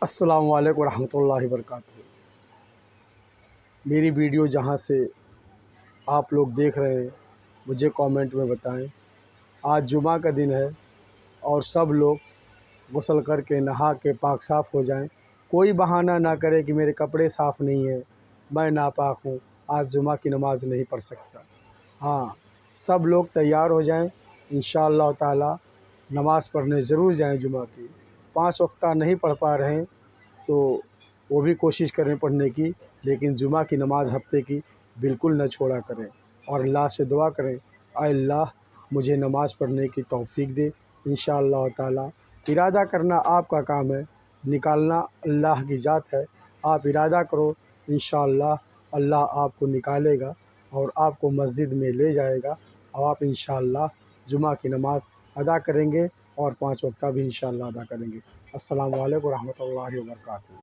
अस्सलामु अलैकुम रहमतुल्लाहि वबरकातुहू। मेरी वीडियो जहाँ से आप लोग देख रहे हैं मुझे कमेंट में बताएं। आज जुमा का दिन है और सब लोग गुस्ल करके नहा के पाक साफ़ हो जाएं। कोई बहाना ना करे कि मेरे कपड़े साफ़ नहीं हैं, मैं नापाक हूँ, आज जुमा की नमाज़ नहीं पढ़ सकता। हाँ, सब लोग तैयार हो जाएं, इंशाअल्लाह ताला नमाज़ पढ़ने ज़रूर जाएं। जुमा की 5 वक्ता नहीं पढ़ पा रहे हैं तो वो भी कोशिश करें पढ़ने की, लेकिन जुमा की नमाज़ हफ्ते की बिल्कुल न छोड़ा करें और अल्लाह से दुआ करें, आए अल्लाह मुझे नमाज़ पढ़ने की तौफ़ीक दे। इंशाअल्लाह ताला इरादा करना आपका काम है, निकालना अल्लाह की ज़ात है। आप इरादा करो, इंशाअल्लाह अल्लाह आपको निकालेगा और आपको मस्जिद में ले जाएगा और आप इंशाअल्लाह जुमा की नमाज़ अदा करेंगे और 5 वक्ता भी इंशाअल्लाह अदा करेंगे। अस्सलामु अलैकुम रहमतुल्लाहि व बरकातुहू।